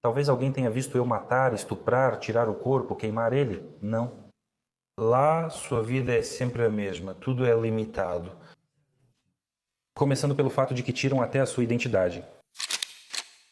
Talvez alguém tenha visto eu matar, estuprar, tirar o corpo, queimar ele? Não. Lá, sua vida é sempre a mesma, tudo é limitado. Começando pelo fato de que tiram até a sua identidade.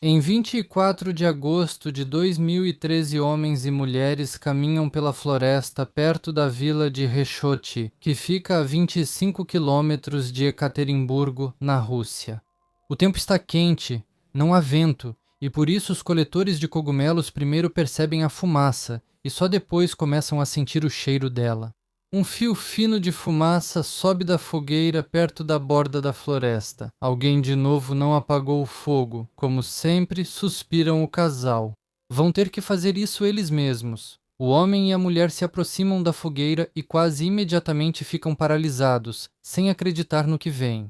Em 24 de agosto de 2013, homens e mulheres caminham pela floresta perto da vila de Reshoti, que fica a 25 quilômetros de Ekaterimburgo, na Rússia. O tempo está quente, não há vento, e por isso os coletores de cogumelos primeiro percebem a fumaça e só depois começam a sentir o cheiro dela. Um fio fino de fumaça sobe da fogueira perto da borda da floresta. Alguém de novo não apagou o fogo. Como sempre, suspiram o casal. Vão ter que fazer isso eles mesmos. O homem e a mulher se aproximam da fogueira e quase imediatamente ficam paralisados, sem acreditar no que vem.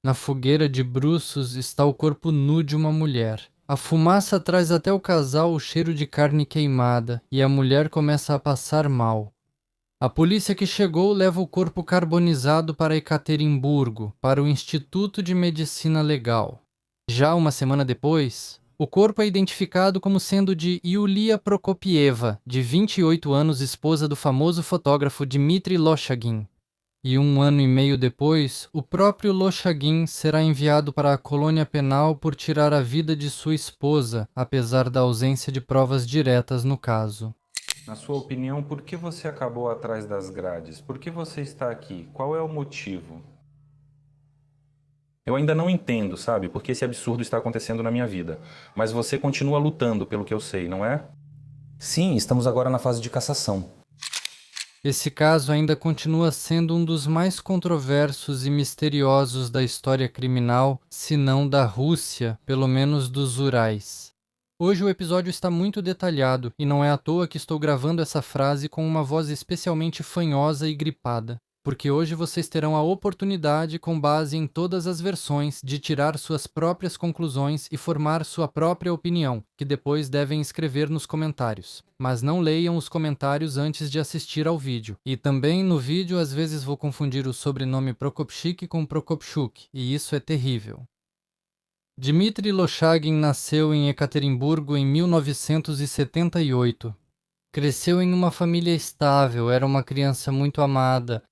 Na fogueira de bruços está o corpo nu de uma mulher. A fumaça traz até o casal o cheiro de carne queimada e a mulher começa a passar mal. A polícia que chegou leva o corpo carbonizado para Ekaterimburgo, para o Instituto de Medicina Legal. Já uma semana depois, o corpo é identificado como sendo de Yulia Prokopieva, de 28 anos, esposa do famoso fotógrafo Dmitry Loshagin. E um ano e meio depois, o próprio Loshagin será enviado para a colônia penal por tirar a vida de sua esposa, apesar da ausência de provas diretas no caso. Na sua opinião, por que você acabou atrás das grades? Por que você está aqui? Qual é o motivo? Eu ainda não entendo, sabe, porque esse absurdo está acontecendo na minha vida. Mas você continua lutando, pelo que eu sei, não é? Sim, estamos agora na fase de cassação. Esse caso ainda continua sendo um dos mais controversos e misteriosos da história criminal, se não da Rússia, pelo menos dos Urais. Hoje o episódio está muito detalhado e não é à toa que estou gravando essa frase com uma voz especialmente fanhosa e gripada, porque hoje vocês terão a oportunidade, com base em todas as versões, de tirar suas próprias conclusões e formar sua própria opinião, que depois devem escrever nos comentários. Mas não leiam os comentários antes de assistir ao vídeo. E também no vídeo às vezes vou confundir o sobrenome Prokopchik com Prokopchuk, e isso é terrível. Dmitry Loshagin nasceu em Ekaterimburgo em 1978. Cresceu em uma família estável, era uma criança muito amada.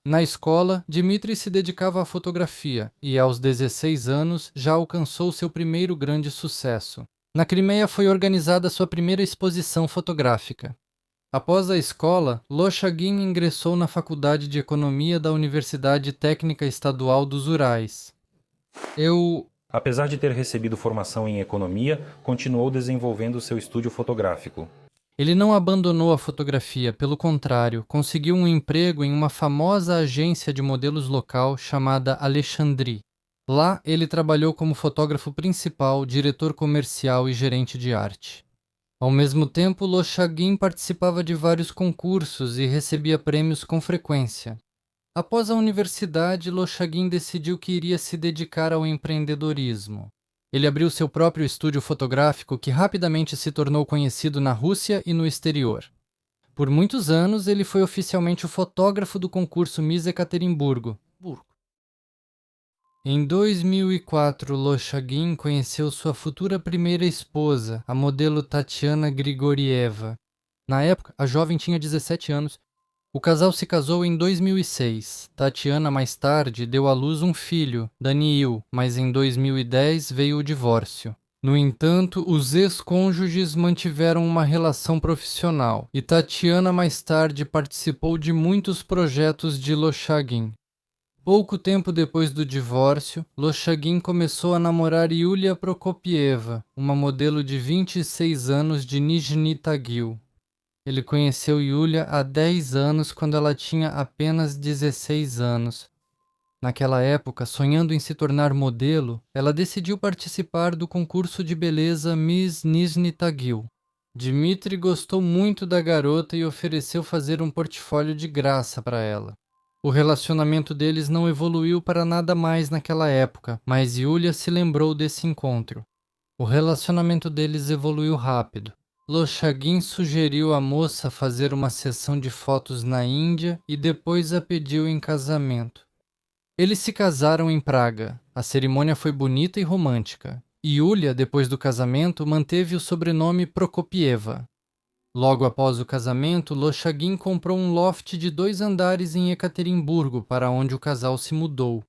Na escola, Dmitry se dedicava à fotografia e, aos 16 anos, já alcançou seu primeiro grande sucesso. Na Crimeia foi organizada sua primeira exposição fotográfica. Após a escola, Loshagin ingressou na Faculdade de Economia da Universidade Técnica Estadual dos Urais. Apesar de ter recebido formação em economia, continuou desenvolvendo seu estúdio fotográfico. Ele não abandonou a fotografia, pelo contrário, conseguiu um emprego em uma famosa agência de modelos local chamada Alexandrie. Lá, ele trabalhou como fotógrafo principal, diretor comercial e gerente de arte. Ao mesmo tempo, Loshagin participava de vários concursos e recebia prêmios com frequência. Após a universidade, Loshagin decidiu que iria se dedicar ao empreendedorismo. Ele abriu seu próprio estúdio fotográfico que rapidamente se tornou conhecido na Rússia e no exterior. Por muitos anos, ele foi oficialmente o fotógrafo do concurso Miss Ekaterimburgo. Em 2004, Loshagin conheceu sua futura primeira esposa, a modelo Tatiana Grigorieva. Na época, a jovem tinha 17 anos. O casal se casou em 2006. Tatiana, mais tarde, deu à luz um filho, Daniil, mas em 2010 veio o divórcio. No entanto, os ex-cônjuges mantiveram uma relação profissional, e Tatiana mais tarde participou de muitos projetos de Loshagin. Pouco tempo depois do divórcio, Loshagin começou a namorar Yulia Prokopieva, uma modelo de 26 anos de Nizhny Tagil. Ele conheceu Yulia há 10 anos, quando ela tinha apenas 16 anos. Naquela época, sonhando em se tornar modelo, ela decidiu participar do concurso de beleza Miss Nizhny Tagil. Dmitry gostou muito da garota e ofereceu fazer um portfólio de graça para ela. O relacionamento deles não evoluiu para nada mais naquela época, mas Yulia se lembrou desse encontro. O relacionamento deles evoluiu rápido. Loshagin sugeriu à moça fazer uma sessão de fotos na Índia e depois a pediu em casamento. Eles se casaram em Praga. A cerimônia foi bonita e romântica. Yulia, depois do casamento, manteve o sobrenome Prokopieva. Logo após o casamento, Lochagin comprou um loft de 2 andares em Ekaterimburgo, para onde o casal se mudou.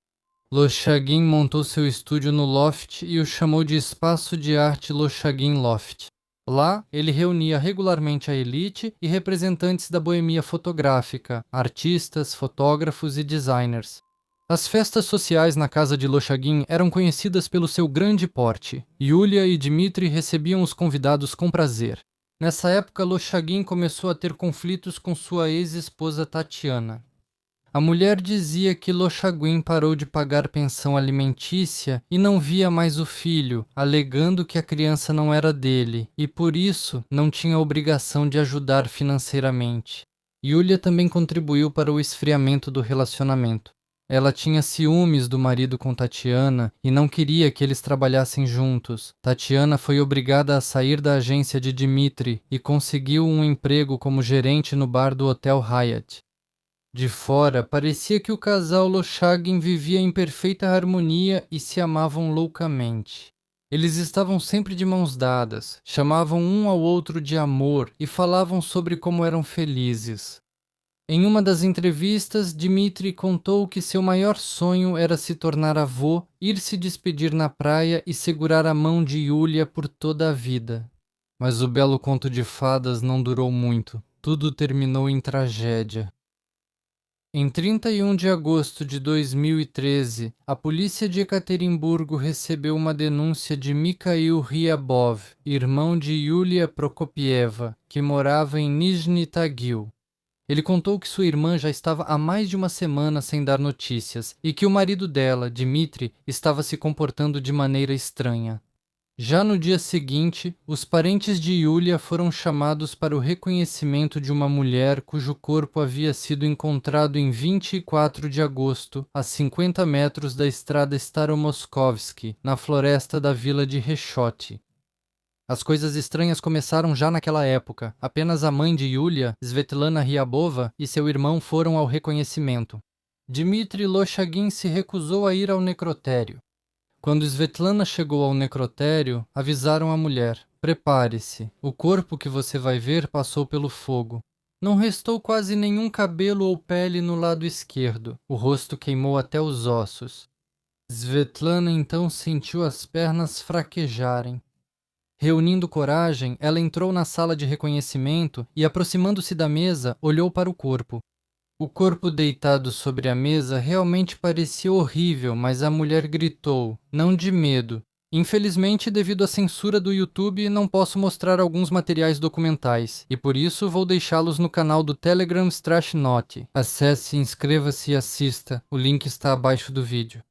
Lochagin montou seu estúdio no loft e o chamou de Espaço de Arte Lochagin Loft. Lá, ele reunia regularmente a elite e representantes da boemia fotográfica, artistas, fotógrafos e designers. As festas sociais na casa de Lochagin eram conhecidas pelo seu grande porte. Yulia e Dmitri recebiam os convidados com prazer. Nessa época, Lochagin começou a ter conflitos com sua ex-esposa Tatiana. A mulher dizia que Lochagin parou de pagar pensão alimentícia e não via mais o filho, alegando que a criança não era dele e, por isso, não tinha obrigação de ajudar financeiramente. Yulia também contribuiu para o esfriamento do relacionamento. Ela tinha ciúmes do marido com Tatiana e não queria que eles trabalhassem juntos. Tatiana foi obrigada a sair da agência de Dmitri e conseguiu um emprego como gerente no bar do Hotel Hyatt. De fora, parecia que o casal Lochagin vivia em perfeita harmonia e se amavam loucamente. Eles estavam sempre de mãos dadas, chamavam um ao outro de amor e falavam sobre como eram felizes. Em uma das entrevistas, Dmitri contou que seu maior sonho era se tornar avô, ir se despedir na praia e segurar a mão de Yulia por toda a vida. Mas o belo conto de fadas não durou muito. Tudo terminou em tragédia. Em 31 de agosto de 2013, a polícia de Ekaterimburgo recebeu uma denúncia de Mikhail Ryabov, irmão de Yulia Prokopieva, que morava em Nizhny Tagil. Ele contou que sua irmã já estava há mais de uma semana sem dar notícias e que o marido dela, Dmitri, estava se comportando de maneira estranha. Já no dia seguinte, os parentes de Yulia foram chamados para o reconhecimento de uma mulher cujo corpo havia sido encontrado em 24 de agosto, a 50 metros da estrada Staromoskovsky, na floresta da vila de Reshoti. As coisas estranhas começaram já naquela época. Apenas a mãe de Yulia, Svetlana Ryabova, e seu irmão foram ao reconhecimento. Dmitri Lochagin se recusou a ir ao necrotério. Quando Svetlana chegou ao necrotério, avisaram a mulher: prepare-se, o corpo que você vai ver passou pelo fogo. Não restou quase nenhum cabelo ou pele no lado esquerdo, o rosto queimou até os ossos. Svetlana então sentiu as pernas fraquejarem. Reunindo coragem, ela entrou na sala de reconhecimento e, aproximando-se da mesa, olhou para o corpo. O corpo deitado sobre a mesa realmente parecia horrível, mas a mulher gritou, não de medo. Infelizmente, devido à censura do YouTube, não posso mostrar alguns materiais documentais, e por isso vou deixá-los no canal do Telegram Strashnote. Acesse, inscreva-se e assista, o link está abaixo do vídeo.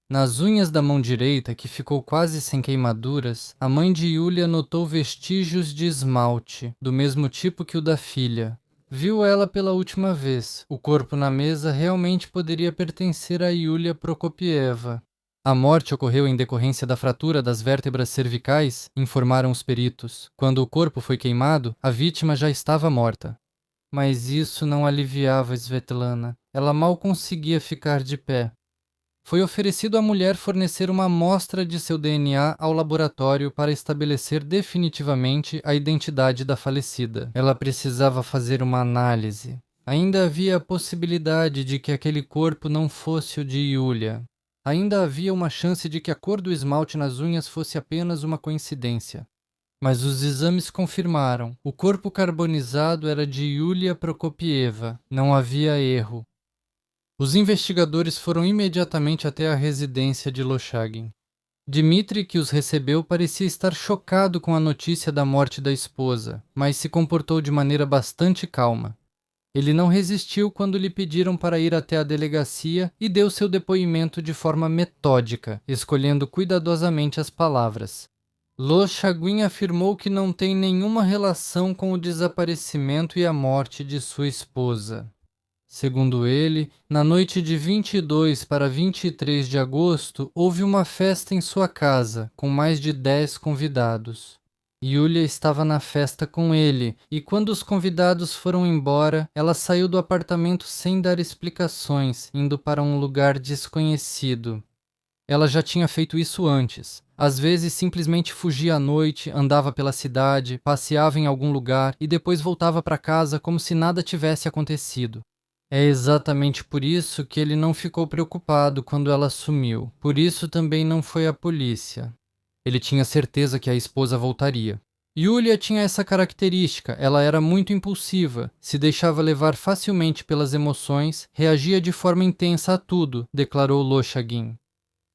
Nas unhas da mão direita, que ficou quase sem queimaduras, a mãe de Yulia notou vestígios de esmalte, do mesmo tipo que o da filha. Viu ela pela última vez. O corpo na mesa realmente poderia pertencer a Yulia Prokopieva. A morte ocorreu em decorrência da fratura das vértebras cervicais, informaram os peritos. Quando o corpo foi queimado, a vítima já estava morta. Mas isso não aliviava Svetlana. Ela mal conseguia ficar de pé. Foi oferecido à mulher fornecer uma amostra de seu DNA ao laboratório para estabelecer definitivamente a identidade da falecida. Ela precisava fazer uma análise. Ainda havia a possibilidade de que aquele corpo não fosse o de Yulia. Ainda havia uma chance de que a cor do esmalte nas unhas fosse apenas uma coincidência. Mas os exames confirmaram. O corpo carbonizado era de Yulia Prokopieva. Não havia erro. Os investigadores foram imediatamente até a residência de Lochagin. Dmitri, que os recebeu, parecia estar chocado com a notícia da morte da esposa, mas se comportou de maneira bastante calma. Ele não resistiu quando lhe pediram para ir até a delegacia e deu seu depoimento de forma metódica, escolhendo cuidadosamente as palavras. Lochagin afirmou que não tem nenhuma relação com o desaparecimento e a morte de sua esposa. Segundo ele, na noite de 22 para 23 de agosto, houve uma festa em sua casa, com mais de 10 convidados. Yulia estava na festa com ele, e quando os convidados foram embora, ela saiu do apartamento sem dar explicações, indo para um lugar desconhecido. Ela já tinha feito isso antes. Às vezes simplesmente fugia à noite, andava pela cidade, passeava em algum lugar e depois voltava para casa como se nada tivesse acontecido. É exatamente por isso que ele não ficou preocupado quando ela sumiu. Por isso também não foi à polícia. Ele tinha certeza que a esposa voltaria. Yulia tinha essa característica, ela era muito impulsiva, se deixava levar facilmente pelas emoções, reagia de forma intensa a tudo, declarou Loshagin.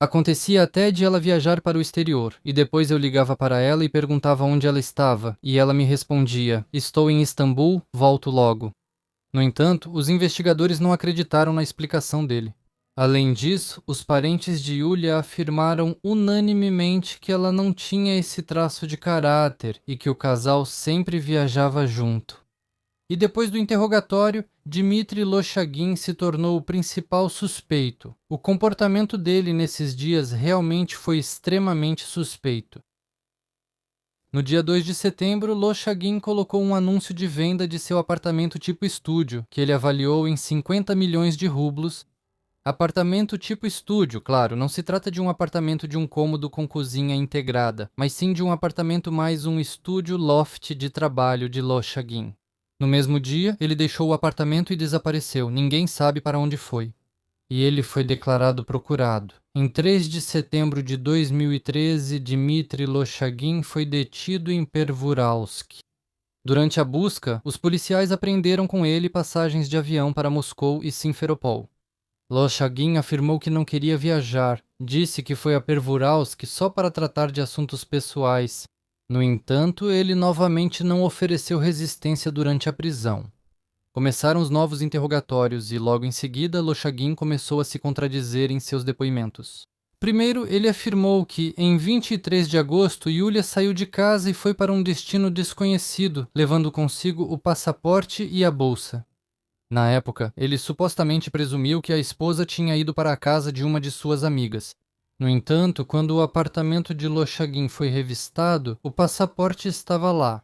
Acontecia até de ela viajar para o exterior, e depois eu ligava para ela e perguntava onde ela estava, e ela me respondia: estou em Istambul, volto logo. No entanto, os investigadores não acreditaram na explicação dele. Além disso, os parentes de Yulia afirmaram unanimemente que ela não tinha esse traço de caráter e que o casal sempre viajava junto. E depois do interrogatório, Dmitry Loshagin se tornou o principal suspeito. O comportamento dele nesses dias realmente foi extremamente suspeito. No dia 2 de setembro, Loshagin colocou um anúncio de venda de seu apartamento tipo estúdio, que ele avaliou em 50 milhões de rublos. Apartamento tipo estúdio, claro, não se trata de um apartamento de um cômodo com cozinha integrada, mas sim de um apartamento mais um estúdio loft de trabalho de Loshagin. No mesmo dia, ele deixou o apartamento e desapareceu, ninguém sabe para onde foi. E ele foi declarado procurado. Em 3 de setembro de 2013, Dmitry Loshagin foi detido em Pervuralsk. Durante a busca, os policiais apreenderam com ele passagens de avião para Moscou e Simferopol. Loshagin afirmou que não queria viajar, disse que foi a Pervuralsk só para tratar de assuntos pessoais. No entanto, ele novamente não ofereceu resistência durante a prisão. Começaram os novos interrogatórios e, logo em seguida, Loshagin começou a se contradizer em seus depoimentos. Primeiro, ele afirmou que, em 23 de agosto, Yulia saiu de casa e foi para um destino desconhecido, levando consigo o passaporte e a bolsa. Na época, ele supostamente presumiu que a esposa tinha ido para a casa de uma de suas amigas. No entanto, quando o apartamento de Loshagin foi revistado, o passaporte estava lá.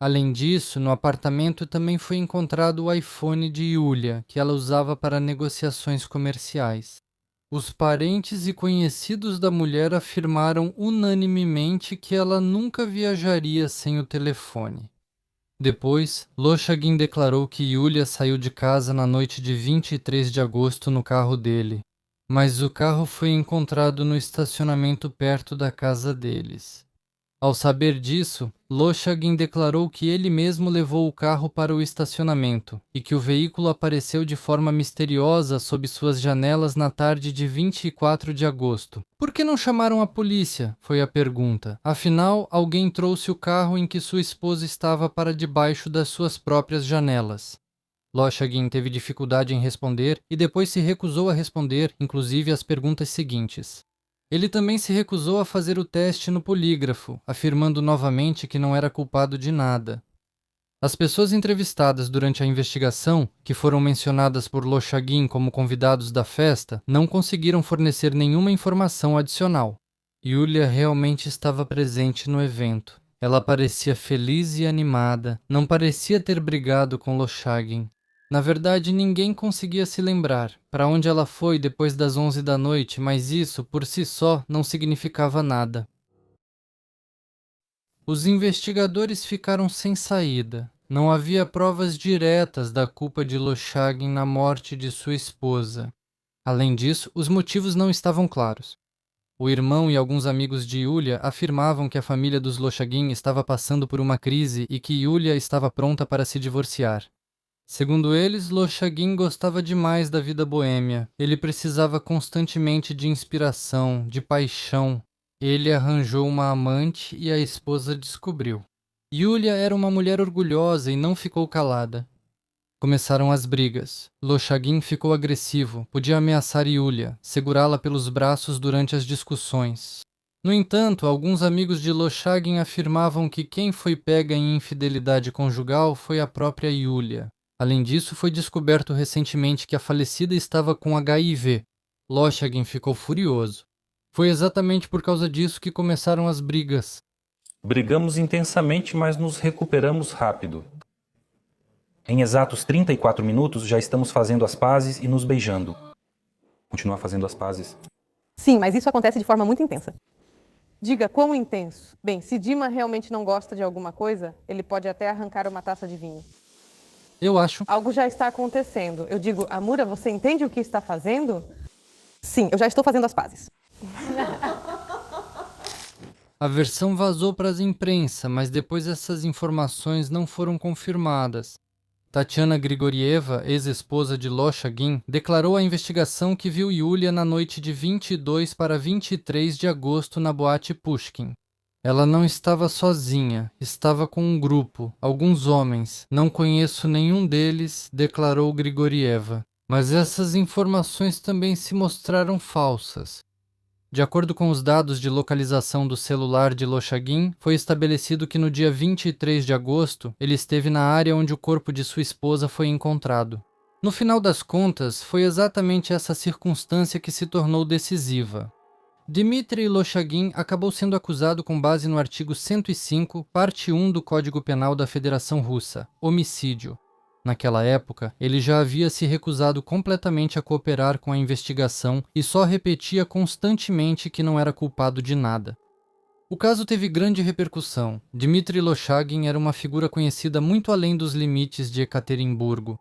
Além disso, no apartamento também foi encontrado o iPhone de Yulia, que ela usava para negociações comerciais. Os parentes e conhecidos da mulher afirmaram unanimemente que ela nunca viajaria sem o telefone. Depois, Loshagin declarou que Yulia saiu de casa na noite de 23 de agosto no carro dele, mas o carro foi encontrado no estacionamento perto da casa deles. Ao saber disso, Loshagin declarou que ele mesmo levou o carro para o estacionamento e que o veículo apareceu de forma misteriosa sob suas janelas na tarde de 24 de agosto. Por que não chamaram a polícia? Foi a pergunta. Afinal, alguém trouxe o carro em que sua esposa estava para debaixo das suas próprias janelas. Loshagin teve dificuldade em responder e depois se recusou a responder, inclusive as perguntas seguintes. Ele também se recusou a fazer o teste no polígrafo, afirmando novamente que não era culpado de nada. As pessoas entrevistadas durante a investigação, que foram mencionadas por Loshagin como convidados da festa, não conseguiram fornecer nenhuma informação adicional. Yulia realmente estava presente no evento. Ela parecia feliz e animada, não parecia ter brigado com Loshagin. Na verdade, ninguém conseguia se lembrar para onde ela foi depois das 11 da noite, mas isso, por si só, não significava nada. Os investigadores ficaram sem saída. Não havia provas diretas da culpa de Loshagin na morte de sua esposa. Além disso, os motivos não estavam claros. O irmão e alguns amigos de Yulia afirmavam que a família dos Loshagin estava passando por uma crise e que Yulia estava pronta para se divorciar. Segundo eles, Loshagin gostava demais da vida boêmia. Ele precisava constantemente de inspiração, de paixão. Ele arranjou uma amante e a esposa descobriu. Yulia era uma mulher orgulhosa e não ficou calada. Começaram as brigas. Loshagin ficou agressivo, podia ameaçar Yulia, segurá-la pelos braços durante as discussões. No entanto, alguns amigos de Loshagin afirmavam que quem foi pega em infidelidade conjugal foi a própria Yulia. Além disso, foi descoberto recentemente que a falecida estava com HIV. Loshagin ficou furioso. Foi exatamente por causa disso que começaram as brigas. Brigamos intensamente, mas nos recuperamos rápido. Em exatos 34 minutos, já estamos fazendo as pazes e nos beijando. Continuar fazendo as pazes. Sim, mas isso acontece de forma muito intensa. Diga quão intenso. Bem, se Dima realmente não gosta de alguma coisa, ele pode até arrancar uma taça de vinho. Eu acho. Algo já está acontecendo. Eu digo, Amura, você entende o que está fazendo? Sim, eu já estou fazendo as pazes. A versão vazou para as imprensa, mas depois essas informações não foram confirmadas. Tatiana Grigorieva, ex-esposa de Loshagin, declarou à investigação que viu Yulia na noite de 22 para 23 de agosto na boate Pushkin. Ela não estava sozinha, estava com um grupo, alguns homens. Não conheço nenhum deles, declarou Grigorieva. Mas essas informações também se mostraram falsas. De acordo com os dados de localização do celular de Loshagin, foi estabelecido que no dia 23 de agosto ele esteve na área onde o corpo de sua esposa foi encontrado. No final das contas, foi exatamente essa circunstância que se tornou decisiva. Dmitry Loshagin acabou sendo acusado com base no artigo 105, parte 1 do Código Penal da Federação Russa, homicídio. Naquela época, ele já havia se recusado completamente a cooperar com a investigação e só repetia constantemente que não era culpado de nada. O caso teve grande repercussão. Dmitry Loshagin era uma figura conhecida muito além dos limites de Ekaterimburgo.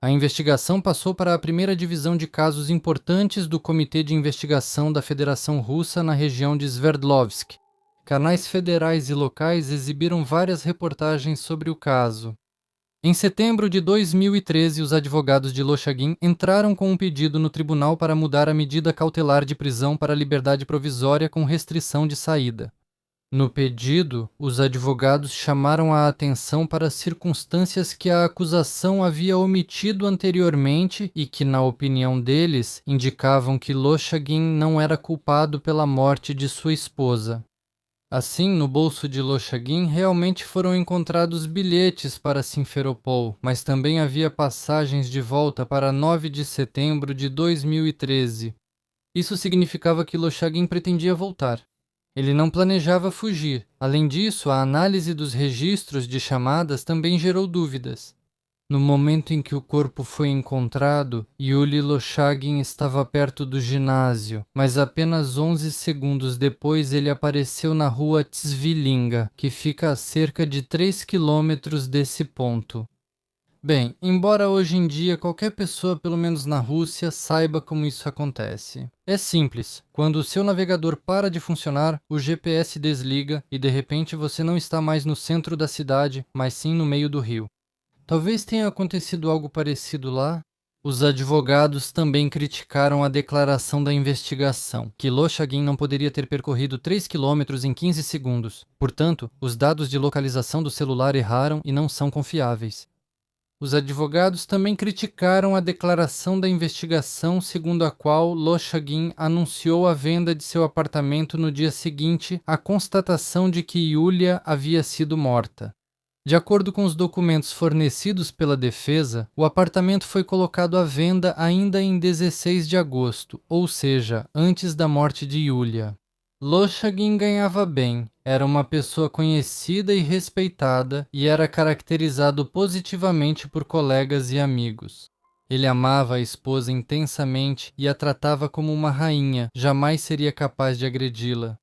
A investigação passou para a primeira divisão de casos importantes do Comitê de Investigação da Federação Russa na região de Sverdlovsk. Canais federais e locais exibiram várias reportagens sobre o caso. Em setembro de 2013, os advogados de Loshagin entraram com um pedido no tribunal para mudar a medida cautelar de prisão para liberdade provisória com restrição de saída. No pedido, os advogados chamaram a atenção para as circunstâncias que a acusação havia omitido anteriormente e que, na opinião deles, indicavam que Loshagin não era culpado pela morte de sua esposa. Assim, no bolso de Loshagin realmente foram encontrados bilhetes para Simferopol, mas também havia passagens de volta para 9 de setembro de 2013. Isso significava que Loshagin pretendia voltar. Ele não planejava fugir. Além disso, a análise dos registros de chamadas também gerou dúvidas. No momento em que o corpo foi encontrado, Yuli Loshagin estava perto do ginásio, mas apenas 11 segundos depois ele apareceu na rua Tzvilinga, que fica a cerca de 3 quilômetros desse ponto. Bem, embora hoje em dia qualquer pessoa, pelo menos na Rússia, saiba como isso acontece. É simples. Quando o seu navegador para de funcionar, o GPS desliga e de repente você não está mais no centro da cidade, mas sim no meio do rio. Talvez tenha acontecido algo parecido lá. Os advogados também criticaram a declaração da investigação, que Loshagin não poderia ter percorrido 3 quilômetros em 15 segundos. Portanto, os dados de localização do celular erraram e não são confiáveis. Os advogados também criticaram a declaração da investigação segundo a qual Loshagin anunciou a venda de seu apartamento no dia seguinte à constatação de que Yulia havia sido morta. De acordo com os documentos fornecidos pela defesa, o apartamento foi colocado à venda ainda em 16 de agosto, ou seja, antes da morte de Yulia. Loshagin ganhava bem, era uma pessoa conhecida e respeitada e era caracterizado positivamente por colegas e amigos. Ele amava a esposa intensamente e a tratava como uma rainha, jamais seria capaz de agredi-la.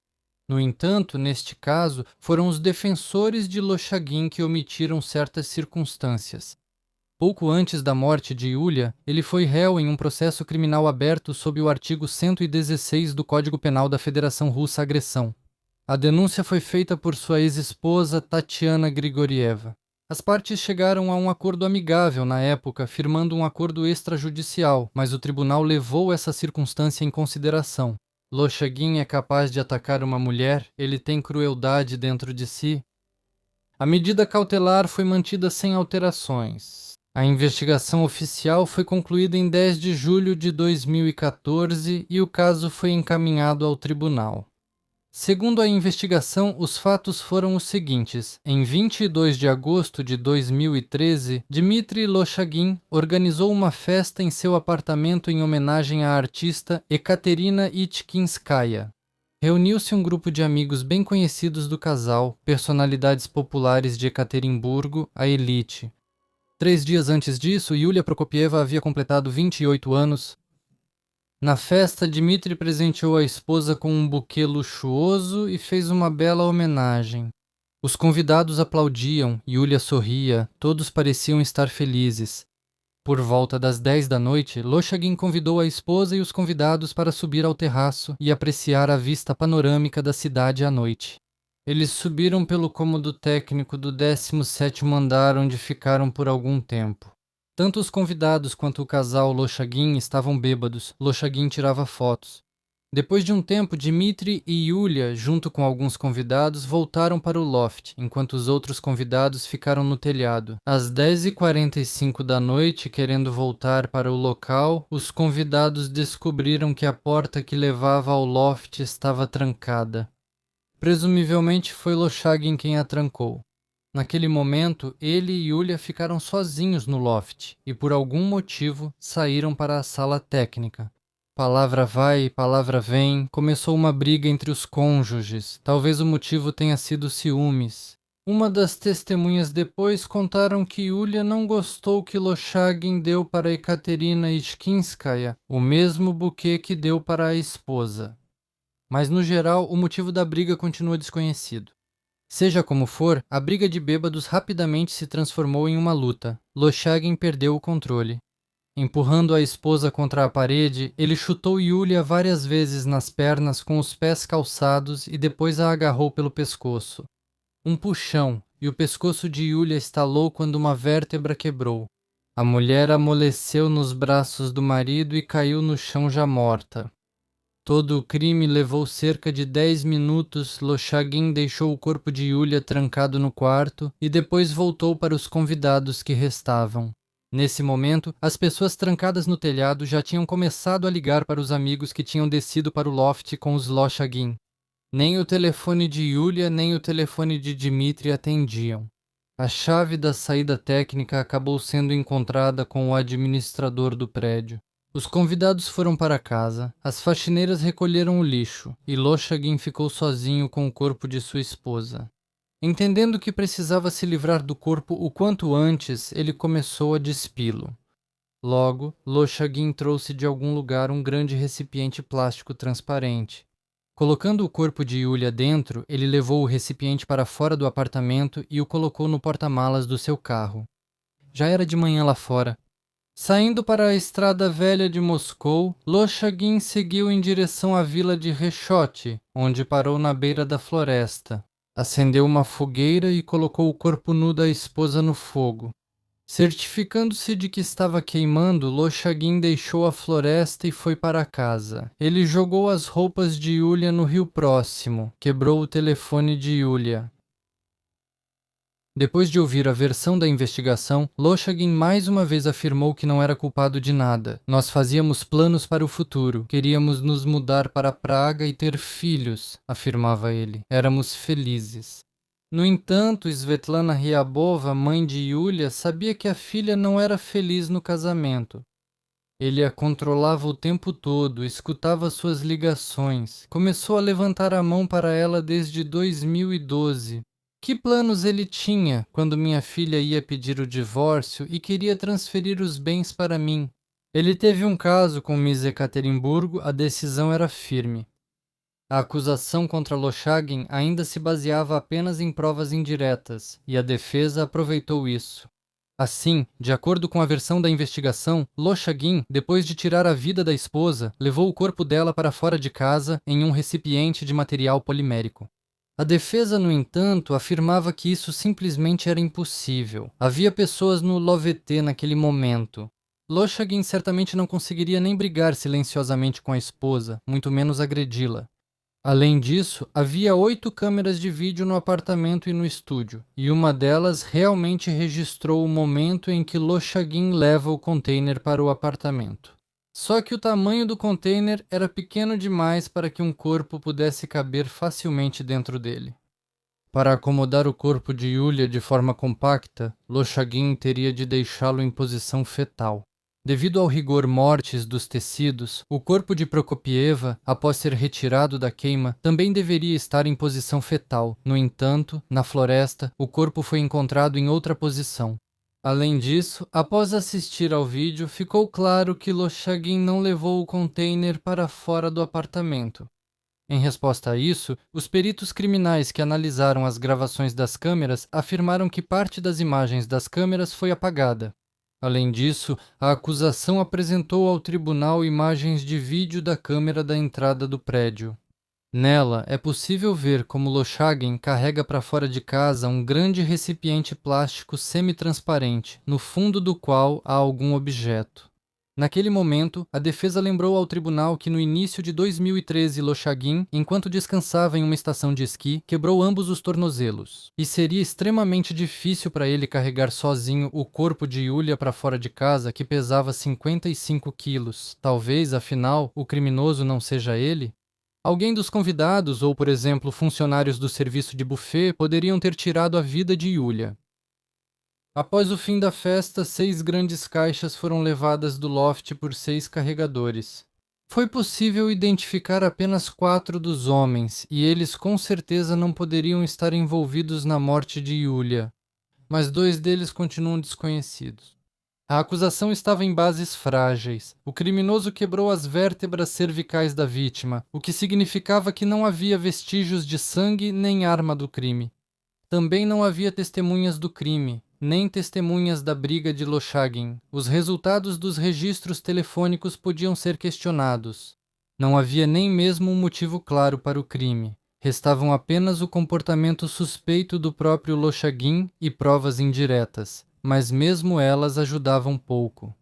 No entanto, neste caso, foram os defensores de Loshagin que omitiram certas circunstâncias. Pouco antes da morte de Yulia, ele foi réu em um processo criminal aberto sob o artigo 116 do Código Penal da Federação Russa Agressão. A denúncia foi feita por sua ex-esposa Tatiana Grigorieva. As partes chegaram a um acordo amigável na época, firmando um acordo extrajudicial, mas o tribunal levou essa circunstância em consideração. Loshagin é capaz de atacar uma mulher, ele tem crueldade dentro de si. A medida cautelar foi mantida sem alterações. A investigação oficial foi concluída em 10 de julho de 2014 e o caso foi encaminhado ao tribunal. Segundo a investigação, os fatos foram os seguintes. Em 22 de agosto de 2013, Dmitry Loshagin organizou uma festa em seu apartamento em homenagem à artista Ekaterina Itkinskaya. Reuniu-se um grupo de amigos bem conhecidos do casal, personalidades populares de Ekaterimburgo, a elite. 3 dias antes disso, Yulia Prokopieva havia completado 28 anos. Na festa, Dmitri presenteou a esposa com um buquê luxuoso e fez uma bela homenagem. Os convidados aplaudiam, Yulia sorria, todos pareciam estar felizes. Por volta das 10 da noite, Lochagin convidou a esposa e os convidados para subir ao terraço e apreciar a vista panorâmica da cidade à noite. Eles subiram pelo cômodo técnico do 17º andar, onde ficaram por algum tempo. Tanto os convidados quanto o casal Lochagin estavam bêbados. Lochagin tirava fotos. Depois de um tempo, Dmitri e Yulia, junto com alguns convidados, voltaram para o loft, enquanto os outros convidados ficaram no telhado. Às 10h45 da noite, querendo voltar para o local, os convidados descobriram que a porta que levava ao loft estava trancada. Presumivelmente foi Lochagin quem a trancou. Naquele momento, ele e Yulia ficaram sozinhos no loft e, por algum motivo, saíram para a sala técnica. Palavra vai, palavra vem, começou uma briga entre os cônjuges. Talvez o motivo tenha sido ciúmes. Uma das testemunhas depois contaram que Yulia não gostou que Lochagin deu para Ekaterina Ishkinskaya o mesmo buquê que deu para a esposa. Mas, no geral, o motivo da briga continua desconhecido. Seja como for, a briga de bêbados rapidamente se transformou em uma luta. Lochagin perdeu o controle. Empurrando a esposa contra a parede, ele chutou Yulia várias vezes nas pernas com os pés calçados e depois a agarrou pelo pescoço. Um puxão, e o pescoço de Yulia estalou quando uma vértebra quebrou. A mulher amoleceu nos braços do marido e caiu no chão já morta. Todo o crime levou cerca de 10 minutos. Lochagin deixou o corpo de Yulia trancado no quarto e depois voltou para os convidados que restavam. Nesse momento, as pessoas trancadas no telhado já tinham começado a ligar para os amigos que tinham descido para o loft com os Lochagin. Nem o telefone de Yulia nem o telefone de Dmitri atendiam. A chave da saída técnica acabou sendo encontrada com o administrador do prédio. Os convidados foram para casa, as faxineiras recolheram o lixo e Lochagin ficou sozinho com o corpo de sua esposa. Entendendo que precisava se livrar do corpo o quanto antes, ele começou a despi-lo. Logo, Lochagin trouxe de algum lugar um grande recipiente plástico transparente. Colocando o corpo de Yulia dentro, ele levou o recipiente para fora do apartamento e o colocou no porta-malas do seu carro. Já era de manhã lá fora. Saindo para a estrada velha de Moscou, Lochagin seguiu em direção à vila de Reshot, onde parou na beira da floresta. Acendeu uma fogueira e colocou o corpo nu da esposa no fogo. Certificando-se de que estava queimando, Lochagin deixou a floresta e foi para casa. Ele jogou as roupas de Yulia no rio próximo, quebrou o telefone de Yulia. Depois de ouvir a versão da investigação, Lochagin mais uma vez afirmou que não era culpado de nada. Nós fazíamos planos para o futuro. Queríamos nos mudar para Praga e ter filhos, afirmava ele. Éramos felizes. No entanto, Svetlana Ryabova, mãe de Yulia, sabia que a filha não era feliz no casamento. Ele a controlava o tempo todo, escutava suas ligações. Começou a levantar a mão para ela desde 2012. Que planos ele tinha quando minha filha ia pedir o divórcio e queria transferir os bens para mim? Ele teve um caso com Miss Ekaterimburgo, a decisão era firme. A acusação contra Lochagin ainda se baseava apenas em provas indiretas, e a defesa aproveitou isso. Assim, de acordo com a versão da investigação, Lochagin, depois de tirar a vida da esposa, levou o corpo dela para fora de casa em um recipiente de material polimérico. A defesa, no entanto, afirmava que isso simplesmente era impossível. Havia pessoas no Lovete naquele momento. Lochagin certamente não conseguiria nem brigar silenciosamente com a esposa, muito menos agredi-la. Além disso, havia 8 câmeras de vídeo no apartamento e no estúdio, e uma delas realmente registrou o momento em que Lochagin leva o container para o apartamento. Só que o tamanho do container era pequeno demais para que um corpo pudesse caber facilmente dentro dele. Para acomodar o corpo de Yulia de forma compacta, Lochagin teria de deixá-lo em posição fetal. Devido ao rigor mortis dos tecidos, o corpo de Prokopieva, após ser retirado da queima, também deveria estar em posição fetal. No entanto, na floresta, o corpo foi encontrado em outra posição. Além disso, após assistir ao vídeo, ficou claro que Loshagin não levou o container para fora do apartamento. Em resposta a isso, os peritos criminais que analisaram as gravações das câmeras afirmaram que parte das imagens das câmeras foi apagada. Além disso, a acusação apresentou ao tribunal imagens de vídeo da câmera da entrada do prédio. Nela, é possível ver como Loshagin carrega para fora de casa um grande recipiente plástico semi-transparente, no fundo do qual há algum objeto. Naquele momento, a defesa lembrou ao tribunal que no início de 2013 Loshagin, enquanto descansava em uma estação de esqui, quebrou ambos os tornozelos. E seria extremamente difícil para ele carregar sozinho o corpo de Yulia para fora de casa, que pesava 55 quilos. Talvez, afinal, o criminoso não seja ele? Alguém dos convidados, ou por exemplo funcionários do serviço de buffet, poderiam ter tirado a vida de Yulia. Após o fim da festa, 6 grandes caixas foram levadas do loft por 6 carregadores. Foi possível identificar apenas 4 dos homens, e eles com certeza não poderiam estar envolvidos na morte de Yulia, mas 2 deles continuam desconhecidos. A acusação estava em bases frágeis. O criminoso quebrou as vértebras cervicais da vítima, o que significava que não havia vestígios de sangue nem arma do crime. Também não havia testemunhas do crime, nem testemunhas da briga de Loshagin. Os resultados dos registros telefônicos podiam ser questionados. Não havia nem mesmo um motivo claro para o crime. Restavam apenas o comportamento suspeito do próprio Loshagin e provas indiretas, mas mesmo elas ajudavam pouco.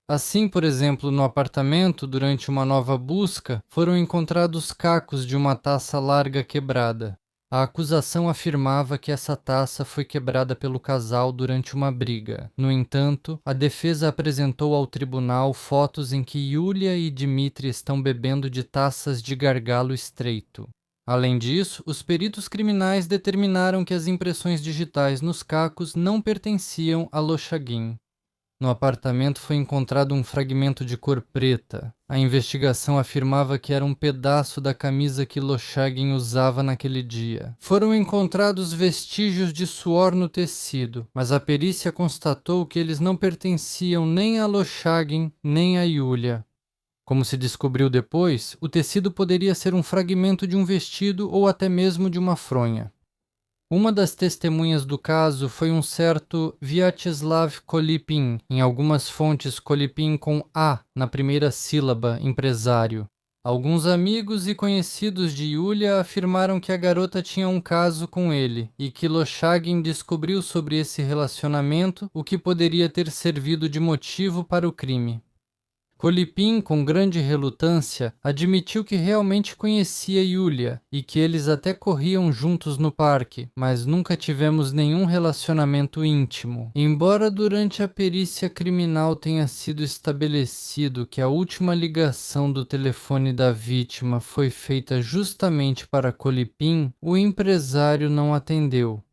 Assim, por exemplo, no apartamento, durante uma nova busca, foram encontrados cacos de uma taça larga quebrada. A acusação afirmava que essa taça foi quebrada pelo casal durante uma briga. No entanto, a defesa apresentou ao tribunal fotos em que Yulia e Dmitry estão bebendo de taças de gargalo estreito. Além disso, os peritos criminais determinaram que as impressões digitais nos cacos não pertenciam a Loshagin. No apartamento foi encontrado um fragmento de cor preta. A investigação afirmava que era um pedaço da camisa que Loshagin usava naquele dia. Foram encontrados vestígios de suor no tecido, mas a perícia constatou que eles não pertenciam nem a Loshagin nem a Yulia. Como se descobriu depois, o tecido poderia ser um fragmento de um vestido ou até mesmo de uma fronha. Uma das testemunhas do caso foi um certo Vyacheslav Kolipin, em algumas fontes Kolipin com A na primeira sílaba, empresário. Alguns amigos e conhecidos de Yulia afirmaram que a garota tinha um caso com ele e que Loshagin descobriu sobre esse relacionamento, o que poderia ter servido de motivo para o crime. Kolipin, com grande relutância, admitiu que realmente conhecia Yulia e que eles até corriam juntos no parque, mas nunca tivemos nenhum relacionamento íntimo. Embora durante a perícia criminal tenha sido estabelecido que a última ligação do telefone da vítima foi feita justamente para Kolipin, o empresário não atendeu.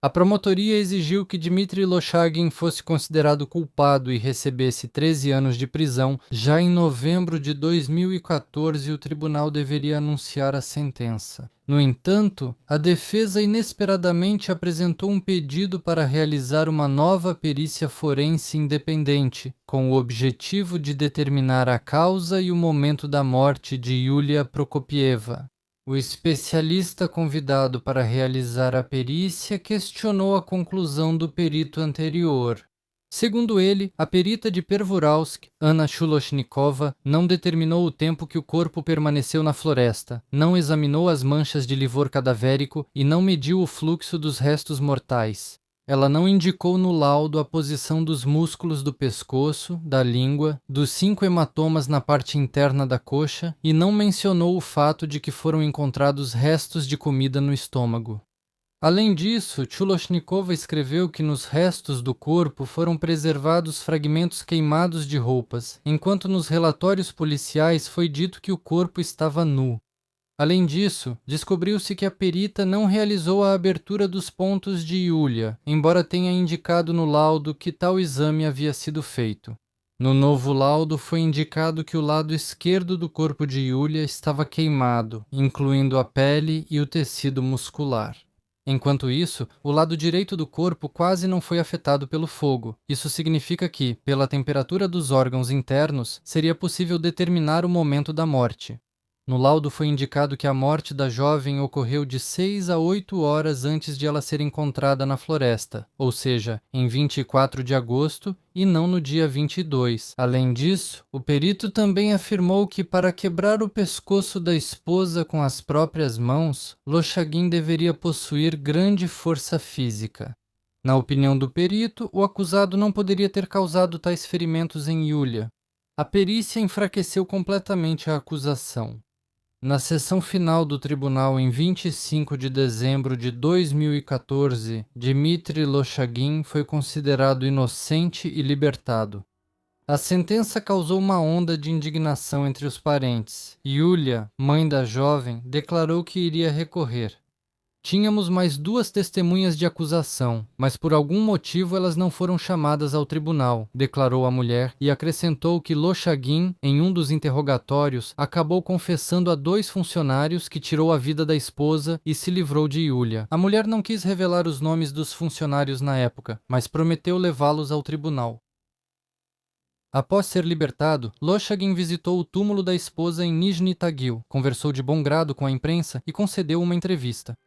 A promotoria exigiu que Dmitry Loshagin fosse considerado culpado e recebesse 13 anos de prisão. Já em novembro de 2014, o tribunal deveria anunciar a sentença. No entanto, a defesa inesperadamente apresentou um pedido para realizar uma nova perícia forense independente, com o objetivo de determinar a causa e o momento da morte de Yulia Prokopieva. O especialista convidado para realizar a perícia questionou a conclusão do perito anterior. Segundo ele, a perita de Pervouralsk, Anna Shuloshnikova, não determinou o tempo que o corpo permaneceu na floresta, não examinou as manchas de livor cadavérico e não mediu o fluxo dos restos mortais. Ela não indicou no laudo a posição dos músculos do pescoço, da língua, dos 5 hematomas na parte interna da coxa e não mencionou o fato de que foram encontrados restos de comida no estômago. Além disso, Shuloshnikova escreveu que nos restos do corpo foram preservados fragmentos queimados de roupas, enquanto nos relatórios policiais foi dito que o corpo estava nu. Além disso, descobriu-se que a perita não realizou a abertura dos pontos de Yulia, embora tenha indicado no laudo que tal exame havia sido feito. No novo laudo foi indicado que o lado esquerdo do corpo de Yulia estava queimado, incluindo a pele e o tecido muscular. Enquanto isso, o lado direito do corpo quase não foi afetado pelo fogo. Isso significa que, pela temperatura dos órgãos internos, seria possível determinar o momento da morte. No laudo foi indicado que a morte da jovem ocorreu de 6 a 8 horas antes de ela ser encontrada na floresta, ou seja, em 24 de agosto e não no dia 22. Além disso, o perito também afirmou que para quebrar o pescoço da esposa com as próprias mãos, Lochagin deveria possuir grande força física. Na opinião do perito, o acusado não poderia ter causado tais ferimentos em Yulia. A perícia enfraqueceu completamente a acusação. Na sessão final do tribunal em 25 de dezembro de 2014, Dmitry Lochagin foi considerado inocente e libertado. A sentença causou uma onda de indignação entre os parentes. Yulia, mãe da jovem, declarou que iria recorrer. Tínhamos mais 2 testemunhas de acusação, mas por algum motivo elas não foram chamadas ao tribunal, declarou a mulher e acrescentou que Lochagin, em um dos interrogatórios, acabou confessando a 2 funcionários que tirou a vida da esposa e se livrou de Yulia. A mulher não quis revelar os nomes dos funcionários na época, mas prometeu levá-los ao tribunal. Após ser libertado, Lochagin visitou o túmulo da esposa em Nizhny Tagil, conversou de bom grado com a imprensa e concedeu uma entrevista.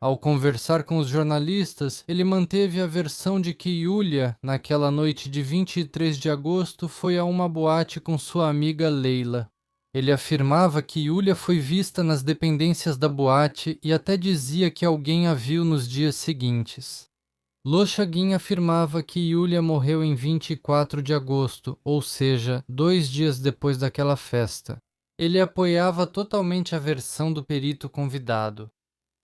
Ao conversar com os jornalistas, ele manteve a versão de que Yulia, naquela noite de 23 de agosto, foi a uma boate com sua amiga Leila. Ele afirmava que Yulia foi vista nas dependências da boate e até dizia que alguém a viu nos dias seguintes. Lochagin afirmava que Yulia morreu em 24 de agosto, ou seja, 2 dias depois daquela festa. Ele apoiava totalmente a versão do perito convidado.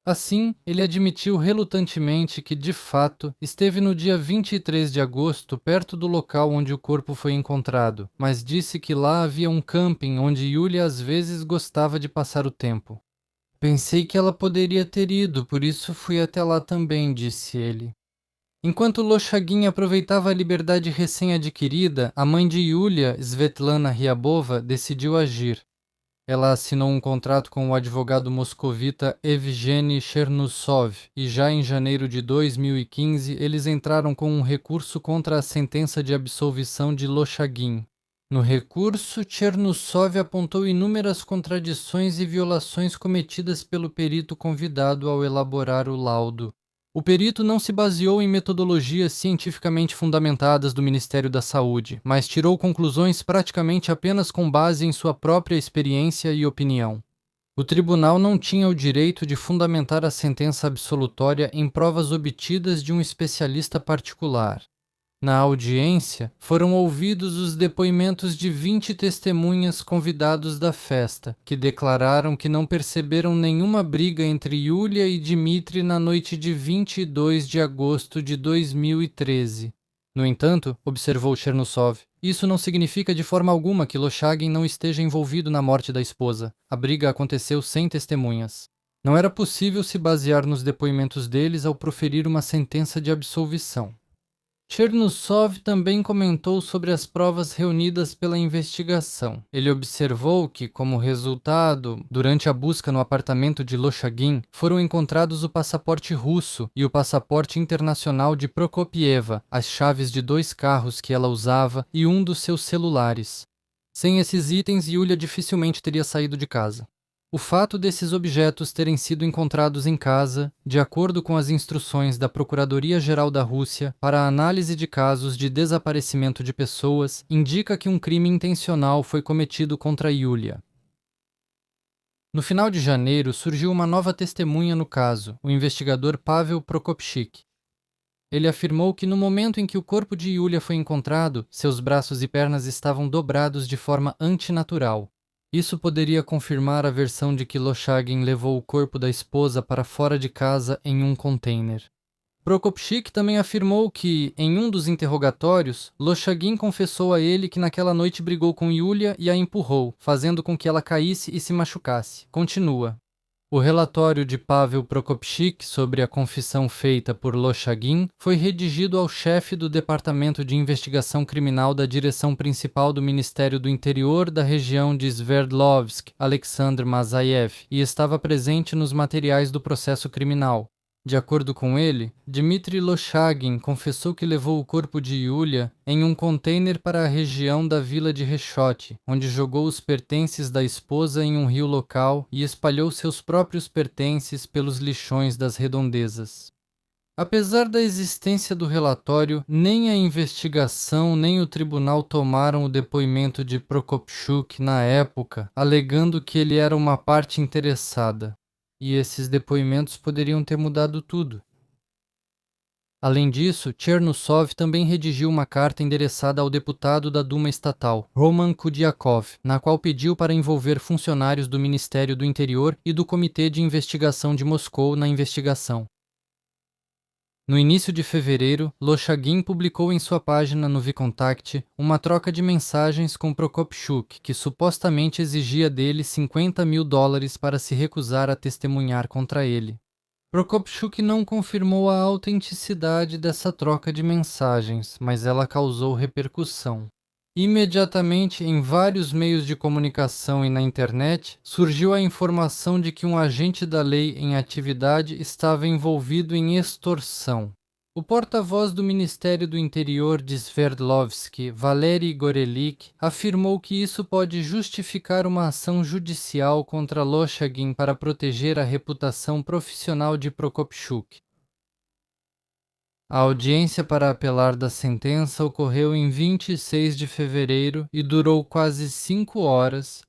Assim, ele admitiu relutantemente que, de fato, esteve no dia 23 de agosto perto do local onde o corpo foi encontrado, mas disse que lá havia um camping onde Yulia às vezes gostava de passar o tempo. Pensei que ela poderia ter ido, por isso fui até lá também, disse ele. Enquanto Lochagin aproveitava a liberdade recém-adquirida, a mãe de Yulia, Svetlana Ryabova, decidiu agir. Ela assinou um contrato com o advogado moscovita Evgeny Chernusov e já em janeiro de 2015 eles entraram com um recurso contra a sentença de absolvição de Lochagin. No recurso, Chernusov apontou inúmeras contradições e violações cometidas pelo perito convidado ao elaborar o laudo. O perito não se baseou em metodologias cientificamente fundamentadas do Ministério da Saúde, mas tirou conclusões praticamente apenas com base em sua própria experiência e opinião. O tribunal não tinha o direito de fundamentar a sentença absolutória em provas obtidas de um especialista particular. Na audiência, foram ouvidos os depoimentos de 20 testemunhas convidados da festa, que declararam que não perceberam nenhuma briga entre Yulia e Dmitry na noite de 22 de agosto de 2013. No entanto, observou Chernusov, isso não significa de forma alguma que Lochagin não esteja envolvido na morte da esposa. A briga aconteceu sem testemunhas. Não era possível se basear nos depoimentos deles ao proferir uma sentença de absolvição. Chernusov também comentou sobre as provas reunidas pela investigação. Ele observou que, como resultado, durante a busca no apartamento de Lochagin, foram encontrados o passaporte russo e o passaporte internacional de Prokopieva, as chaves de 2 carros que ela usava e um dos seus celulares. Sem esses itens, Yulia dificilmente teria saído de casa. O fato desses objetos terem sido encontrados em casa, de acordo com as instruções da Procuradoria-Geral da Rússia para a análise de casos de desaparecimento de pessoas, indica que um crime intencional foi cometido contra Yulia. No final de janeiro, surgiu uma nova testemunha no caso, o investigador Pavel Prokopchik. Ele afirmou que no momento em que o corpo de Yulia foi encontrado, seus braços e pernas estavam dobrados de forma antinatural. Isso poderia confirmar a versão de que Lochagin levou o corpo da esposa para fora de casa em um container. Prokopchik também afirmou que, em um dos interrogatórios, Lochagin confessou a ele que naquela noite brigou com Yulia e a empurrou, fazendo com que ela caísse e se machucasse. Continua. O relatório de Pavel Prokopchik sobre a confissão feita por Lochagin foi redigido ao chefe do Departamento de Investigação Criminal da Direção Principal do Ministério do Interior da região de Sverdlovsk, Alexander Mazaev, e estava presente nos materiais do processo criminal. De acordo com ele, Dmitry Loshagin confessou que levou o corpo de Yulia em um container para a região da vila de Reshot, onde jogou os pertences da esposa em um rio local e espalhou seus próprios pertences pelos lixões das redondezas. Apesar da existência do relatório, nem a investigação nem o tribunal tomaram o depoimento de Prokopchuk na época, alegando que ele era uma parte interessada. E esses depoimentos poderiam ter mudado tudo. Além disso, Chernousov também redigiu uma carta endereçada ao deputado da Duma Estatal, Roman Kudiakov, na qual pediu para envolver funcionários do Ministério do Interior e do Comitê de Investigação de Moscou na investigação. No início de fevereiro, Loshagin publicou em sua página no VKontakte uma troca de mensagens com Prokopchuk, que supostamente exigia dele $50.000 para se recusar a testemunhar contra ele. Prokopchuk não confirmou a autenticidade dessa troca de mensagens, mas ela causou repercussão. Imediatamente, em vários meios de comunicação e na internet, surgiu a informação de que um agente da lei em atividade estava envolvido em extorsão. O porta-voz do Ministério do Interior de Sverdlovsk, Valery Gorelik, afirmou que isso pode justificar uma ação judicial contra Loshagin para proteger a reputação profissional de Prokopchuk. A audiência para apelar da sentença ocorreu em 26 de fevereiro e durou quase 5 horas.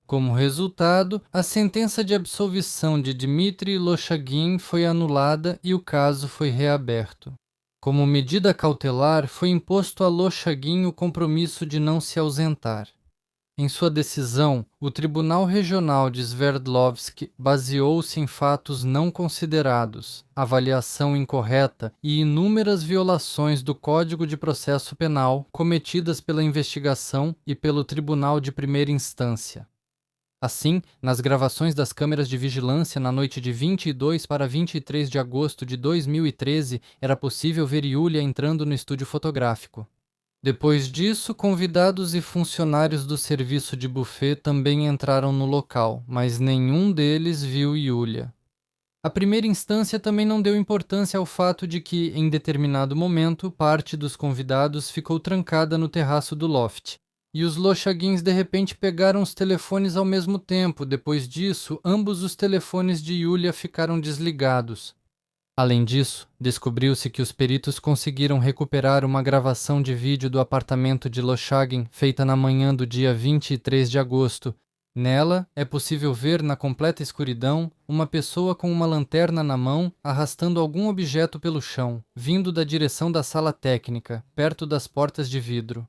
Como resultado, a sentença de absolvição de Dmitry Loshagin foi anulada e o caso foi reaberto. Como medida cautelar, foi imposto a Loshagin o compromisso de não se ausentar. Em sua decisão, o Tribunal Regional de Sverdlovsk baseou-se em fatos não considerados, avaliação incorreta e inúmeras violações do Código de Processo Penal cometidas pela investigação e pelo Tribunal de Primeira Instância. Assim, nas gravações das câmeras de vigilância na noite de 22 para 23 de agosto de 2013, era possível ver Yulia entrando no estúdio fotográfico. Depois disso, convidados e funcionários do serviço de buffet também entraram no local, mas nenhum deles viu Yulia. A primeira instância também não deu importância ao fato de que, em determinado momento, parte dos convidados ficou trancada no terraço do loft. E os Loshagins de repente pegaram os telefones ao mesmo tempo. Depois disso, ambos os telefones de Yulia ficaram desligados. Além disso, descobriu-se que os peritos conseguiram recuperar uma gravação de vídeo do apartamento de Loshagin feita na manhã do dia 23 de agosto. Nela, é possível ver, na completa escuridão, uma pessoa com uma lanterna na mão arrastando algum objeto pelo chão, vindo da direção da sala técnica, perto das portas de vidro.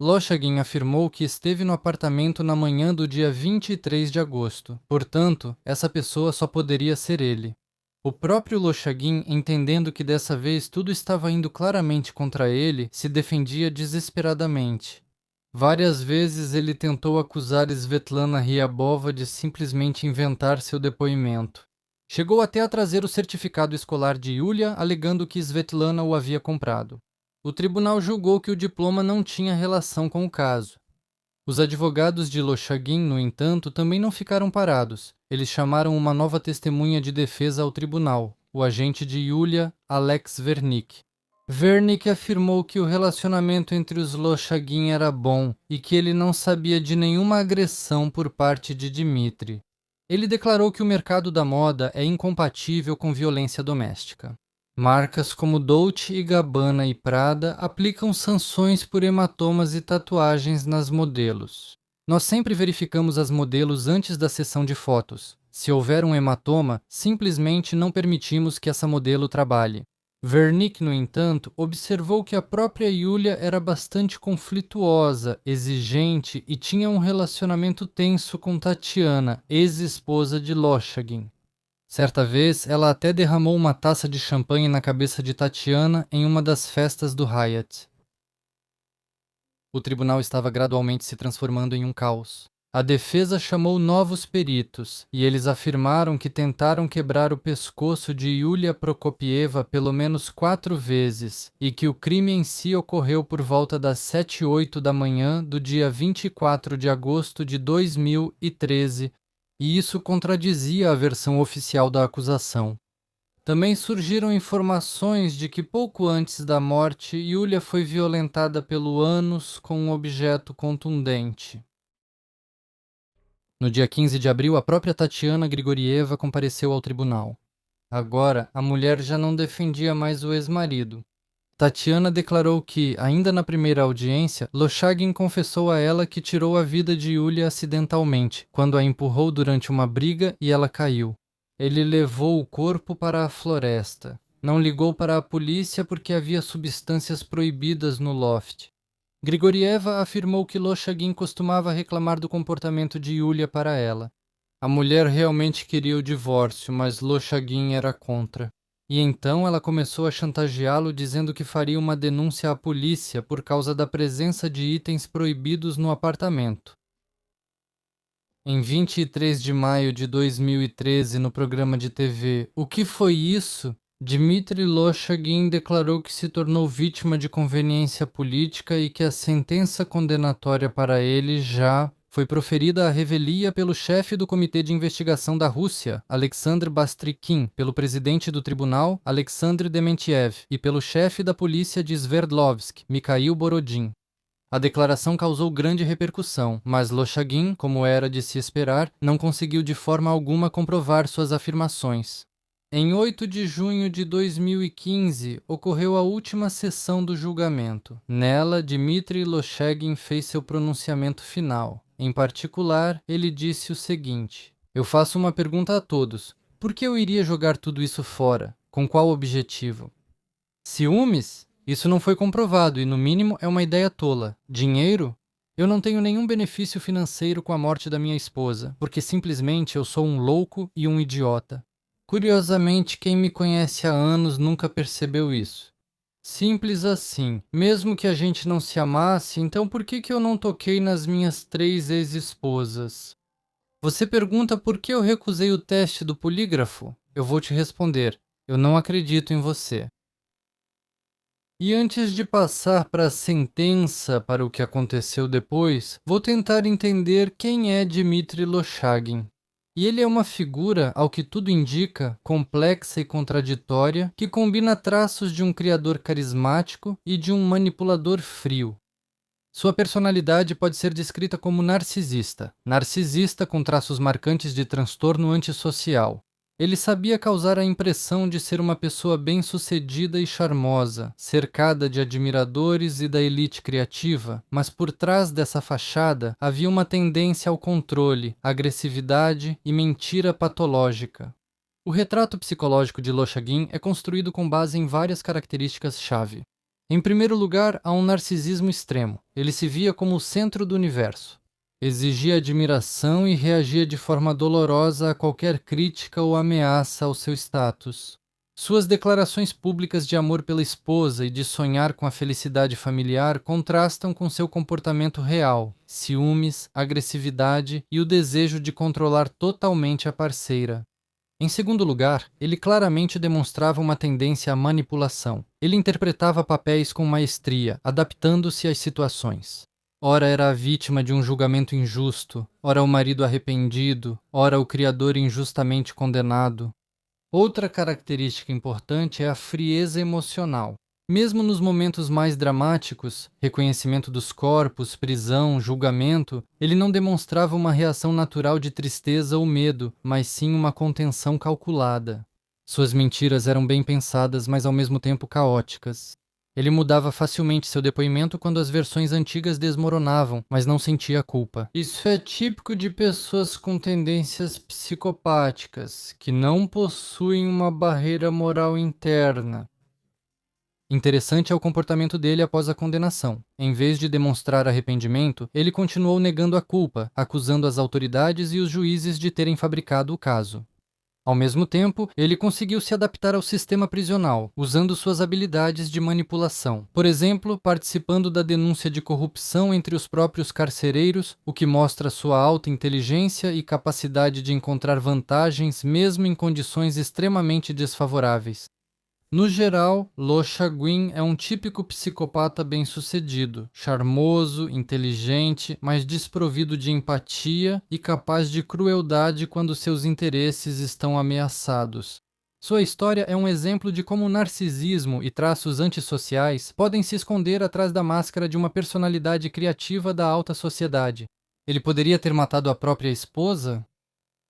Loshagin afirmou que esteve no apartamento na manhã do dia 23 de agosto. Portanto, essa pessoa só poderia ser ele. O próprio Loshagin, entendendo que dessa vez tudo estava indo claramente contra ele, se defendia desesperadamente. Várias vezes ele tentou acusar Svetlana Ryabova de simplesmente inventar seu depoimento. Chegou até a trazer o certificado escolar de Yulia, alegando que Svetlana o havia comprado. O tribunal julgou que o diploma não tinha relação com o caso. Os advogados de Loshagin, no entanto, também não ficaram parados. Eles chamaram uma nova testemunha de defesa ao tribunal, o agente de Yulia, Alex Vernik. Vernik afirmou que o relacionamento entre os Loshagin era bom e que ele não sabia de nenhuma agressão por parte de Dmitry. Ele declarou que o mercado da moda é incompatível com violência doméstica. Marcas como Dolce & Gabbana e Prada aplicam sanções por hematomas e tatuagens nas modelos. Nós sempre verificamos as modelos antes da sessão de fotos. Se houver um hematoma, simplesmente não permitimos que essa modelo trabalhe. Vernik, no entanto, observou que a própria Yulia era bastante conflituosa, exigente e tinha um relacionamento tenso com Tatiana, ex-esposa de Loshagin. Certa vez, ela até derramou uma taça de champanhe na cabeça de Tatiana em uma das festas do Hyatt. O tribunal estava gradualmente se transformando em um caos. A defesa chamou novos peritos, e eles afirmaram que tentaram quebrar o pescoço de Yulia Prokopieva pelo menos 4 vezes, e que o crime em si ocorreu por volta das 7h08 da manhã do dia 24 de agosto de 2013, e isso contradizia a versão oficial da acusação. Também surgiram informações de que pouco antes da morte, Yulia foi violentada pelo ânus com um objeto contundente. No dia 15 de abril, a própria Tatiana Grigorieva compareceu ao tribunal. Agora, a mulher já não defendia mais o ex-marido. Tatiana declarou que, ainda na primeira audiência, Lochagin confessou a ela que tirou a vida de Yulia acidentalmente, quando a empurrou durante uma briga e ela caiu. Ele levou o corpo para a floresta. Não ligou para a polícia porque havia substâncias proibidas no loft. Grigorieva afirmou que Lochagin costumava reclamar do comportamento de Yulia para ela. A mulher realmente queria o divórcio, mas Lochagin era contra. E então ela começou a chantageá-lo dizendo que faria uma denúncia à polícia por causa da presença de itens proibidos no apartamento. Em 23 de maio de 2013, no programa de TV O Que Foi Isso?, Dmitry Lochagin declarou que se tornou vítima de conveniência política e que a sentença condenatória para ele já foi proferida à revelia pelo chefe do Comitê de Investigação da Rússia, Alexander Bastrikin, pelo presidente do tribunal, Alexandre Dementiev, e pelo chefe da polícia de Sverdlovsk, Mikhail Borodin. A declaração causou grande repercussão, mas Lochagin, como era de se esperar, não conseguiu de forma alguma comprovar suas afirmações. Em 8 de junho de 2015, ocorreu a última sessão do julgamento. Nela, Dmitry Lochagin fez seu pronunciamento final. Em particular, ele disse o seguinte: "Eu faço uma pergunta a todos. Por que eu iria jogar tudo isso fora? Com qual objetivo? Ciúmes? Isso não foi comprovado e, no mínimo, é uma ideia tola. Dinheiro? Eu não tenho nenhum benefício financeiro com a morte da minha esposa, porque simplesmente eu sou um louco e um idiota. Curiosamente, quem me conhece há anos nunca percebeu isso. Simples assim. Mesmo que a gente não se amasse, então por que eu não toquei nas minhas 3 ex-esposas? Você pergunta por que eu recusei o teste do polígrafo? Eu vou te responder. Eu não acredito em você." E antes de passar para a sentença para o que aconteceu depois, vou tentar entender quem é Dmitry Lochagin. E ele é uma figura, ao que tudo indica, complexa e contraditória, que combina traços de um criador carismático e de um manipulador frio. Sua personalidade pode ser descrita como narcisista com traços marcantes de transtorno antissocial. Ele sabia causar a impressão de ser uma pessoa bem-sucedida e charmosa, cercada de admiradores e da elite criativa, mas por trás dessa fachada havia uma tendência ao controle, agressividade e mentira patológica. O retrato psicológico de Lochagin é construído com base em várias características-chave. Em primeiro lugar, há um narcisismo extremo. Ele se via como o centro do universo. Exigia admiração e reagia de forma dolorosa a qualquer crítica ou ameaça ao seu status. Suas declarações públicas de amor pela esposa e de sonhar com a felicidade familiar contrastam com seu comportamento real, ciúmes, agressividade e o desejo de controlar totalmente a parceira. Em segundo lugar, ele claramente demonstrava uma tendência à manipulação. Ele interpretava papéis com maestria, adaptando-se às situações. Ora era a vítima de um julgamento injusto, ora o marido arrependido, ora o criador injustamente condenado. Outra característica importante é a frieza emocional. Mesmo nos momentos mais dramáticos, reconhecimento dos corpos, prisão, julgamento, ele não demonstrava uma reação natural de tristeza ou medo, mas sim uma contenção calculada. Suas mentiras eram bem pensadas, mas ao mesmo tempo caóticas. Ele mudava facilmente seu depoimento quando as versões antigas desmoronavam, mas não sentia culpa. Isso é típico de pessoas com tendências psicopáticas, que não possuem uma barreira moral interna. Interessante é o comportamento dele após a condenação. Em vez de demonstrar arrependimento, ele continuou negando a culpa, acusando as autoridades e os juízes de terem fabricado o caso. Ao mesmo tempo, ele conseguiu se adaptar ao sistema prisional, usando suas habilidades de manipulação. Por exemplo, participando da denúncia de corrupção entre os próprios carcereiros, o que mostra sua alta inteligência e capacidade de encontrar vantagens mesmo em condições extremamente desfavoráveis. No geral, Lochagin é um típico psicopata bem-sucedido, charmoso, inteligente, mas desprovido de empatia e capaz de crueldade quando seus interesses estão ameaçados. Sua história é um exemplo de como o narcisismo e traços antissociais podem se esconder atrás da máscara de uma personalidade criativa da alta sociedade. Ele poderia ter matado a própria esposa?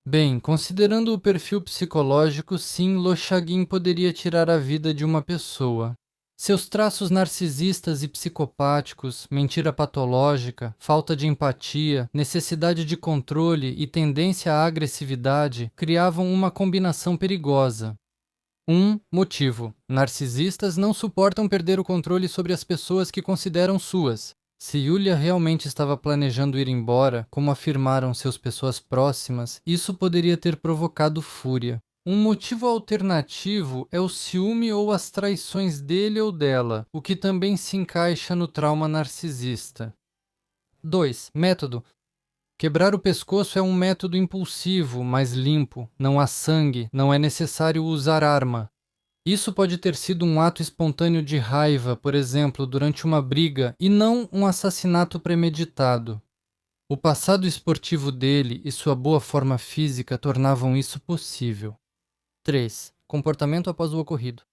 Bem, considerando o perfil psicológico, sim, Lochagin poderia tirar a vida de uma pessoa. Seus traços narcisistas e psicopáticos, mentira patológica, falta de empatia, necessidade de controle e tendência à agressividade criavam uma combinação perigosa. Motivo: narcisistas não suportam perder o controle sobre as pessoas que consideram suas. Se Yulia realmente estava planejando ir embora, como afirmaram seus pessoas próximas, isso poderia ter provocado fúria. Um motivo alternativo é o ciúme ou as traições dele ou dela, o que também se encaixa no trauma narcisista. 2. Método. Quebrar o pescoço é um método impulsivo, mas limpo. Não há sangue, não é necessário usar arma. Isso pode ter sido um ato espontâneo de raiva, por exemplo, durante uma briga, e não um assassinato premeditado. O passado esportivo dele e sua boa forma física tornavam isso possível. 3. Comportamento após o ocorrido.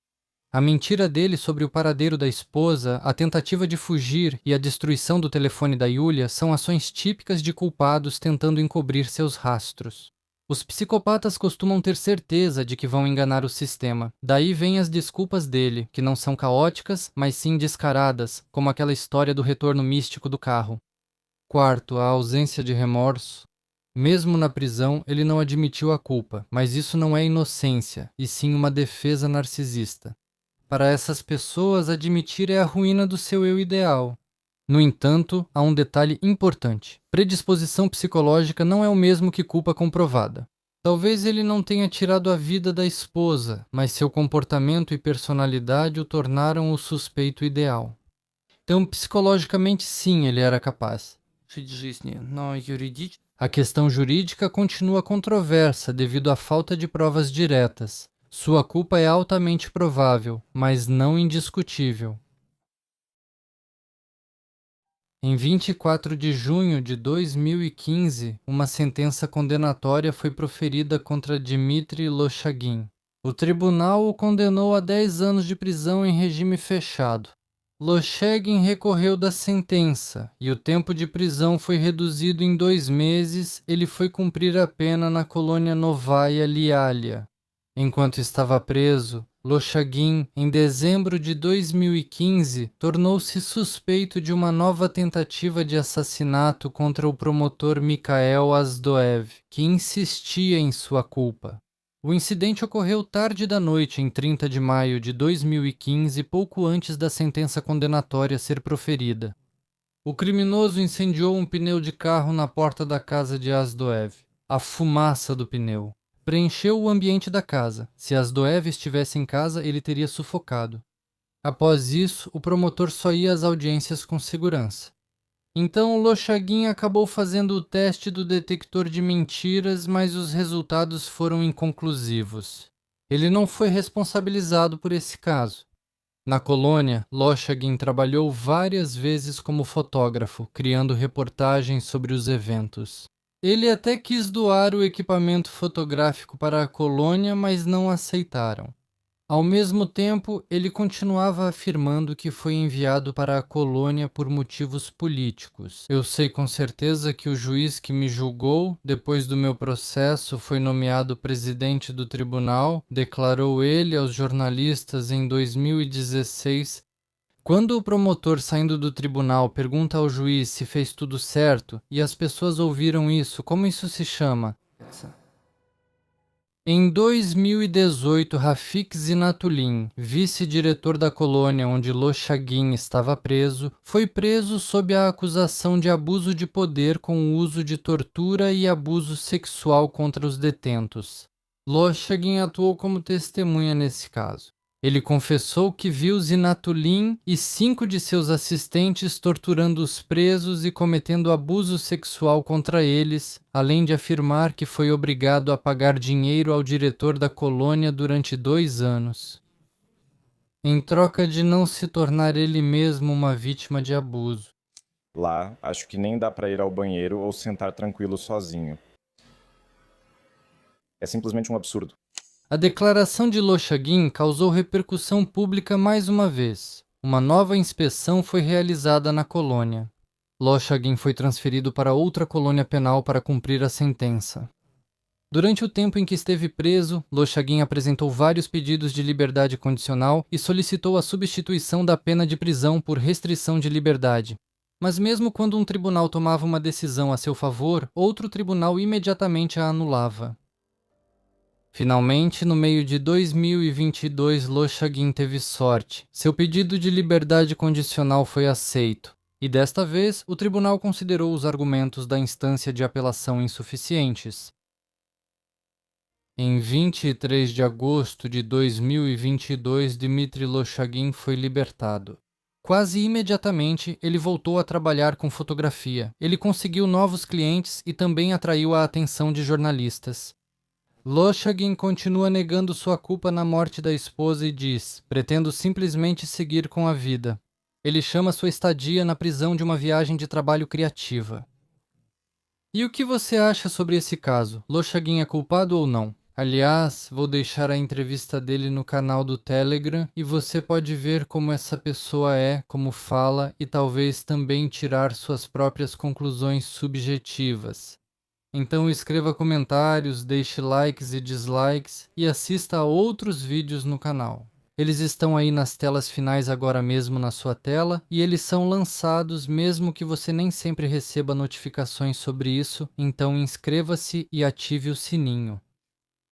A mentira dele sobre o paradeiro da esposa, a tentativa de fugir e a destruição do telefone da Yulia são ações típicas de culpados tentando encobrir seus rastros. Os psicopatas costumam ter certeza de que vão enganar o sistema. Daí vêm as desculpas dele, que não são caóticas, mas sim descaradas, como aquela história do retorno místico do carro. 4. A ausência de remorso. Mesmo na prisão, ele não admitiu a culpa, mas isso não é inocência, e sim uma defesa narcisista. Para essas pessoas, admitir é a ruína do seu eu ideal. No entanto, há um detalhe importante. Predisposição psicológica não é o mesmo que culpa comprovada. Talvez ele não tenha tirado a vida da esposa, mas seu comportamento e personalidade o tornaram o suspeito ideal. Então, psicologicamente, sim, ele era capaz. A questão jurídica continua controversa devido à falta de provas diretas. Sua culpa é altamente provável, mas não indiscutível. Em 24 de junho de 2015, uma sentença condenatória foi proferida contra Dmitry Lochagin. O tribunal o condenou a 10 anos de prisão em regime fechado. Lochagin recorreu da sentença e o tempo de prisão foi reduzido em 2 meses. Ele foi cumprir a pena na colônia Novaya Lialia. Enquanto estava preso, Lochagin, em dezembro de 2015, tornou-se suspeito de uma nova tentativa de assassinato contra o promotor Mikhail Azdoev, que insistia em sua culpa. O incidente ocorreu tarde da noite, em 30 de maio de 2015, pouco antes da sentença condenatória ser proferida. O criminoso incendiou um pneu de carro na porta da casa de Azdoev. A fumaça do pneu preencheu o ambiente da casa. Se Azdoev estivesse em casa, ele teria sufocado. Após isso, o promotor só ia às audiências com segurança. Então, Lochagin acabou fazendo o teste do detector de mentiras, mas os resultados foram inconclusivos. Ele não foi responsabilizado por esse caso. Na colônia, Lochagin trabalhou várias vezes como fotógrafo, criando reportagens sobre os eventos. Ele até quis doar o equipamento fotográfico para a colônia, mas não aceitaram. Ao mesmo tempo, ele continuava afirmando que foi enviado para a colônia por motivos políticos. Eu sei com certeza que o juiz que me julgou, depois do meu processo, foi nomeado presidente do tribunal, declarou ele aos jornalistas em 2016. Quando o promotor, saindo do tribunal, pergunta ao juiz se fez tudo certo, e as pessoas ouviram isso, como isso se chama? Em 2018, Rafik Zinatulin, vice-diretor da colônia onde Lochagin estava preso, foi preso sob a acusação de abuso de poder com o uso de tortura e abuso sexual contra os detentos. Lochagin atuou como testemunha nesse caso. Ele confessou que viu Zinatulin e 5 de seus assistentes torturando os presos e cometendo abuso sexual contra eles, além de afirmar que foi obrigado a pagar dinheiro ao diretor da colônia durante 2 anos, em troca de não se tornar ele mesmo uma vítima de abuso. Lá, acho que nem dá pra ir ao banheiro ou sentar tranquilo sozinho. É simplesmente um absurdo. A declaração de Lochagin causou repercussão pública mais uma vez. Uma nova inspeção foi realizada na colônia. Lochagin foi transferido para outra colônia penal para cumprir a sentença. Durante o tempo em que esteve preso, Lochagin apresentou vários pedidos de liberdade condicional e solicitou a substituição da pena de prisão por restrição de liberdade. Mas mesmo quando um tribunal tomava uma decisão a seu favor, outro tribunal imediatamente a anulava. Finalmente, no meio de 2022, Lochagin teve sorte. Seu pedido de liberdade condicional foi aceito. E desta vez, o tribunal considerou os argumentos da instância de apelação insuficientes. Em 23 de agosto de 2022, Dmitry Lochagin foi libertado. Quase imediatamente, ele voltou a trabalhar com fotografia. Ele conseguiu novos clientes e também atraiu a atenção de jornalistas. Lochagin continua negando sua culpa na morte da esposa e diz: pretendo simplesmente seguir com a vida. Ele chama sua estadia na prisão de uma viagem de trabalho criativa. E o que você acha sobre esse caso? Lochagin é culpado ou não? Aliás, vou deixar a entrevista dele no canal do Telegram e você pode ver como essa pessoa é, como fala e talvez também tirar suas próprias conclusões subjetivas. Então escreva comentários, deixe likes e dislikes e assista a outros vídeos no canal. Eles estão aí nas telas finais agora mesmo na sua tela e eles são lançados mesmo que você nem sempre receba notificações sobre isso, então inscreva-se e ative o sininho.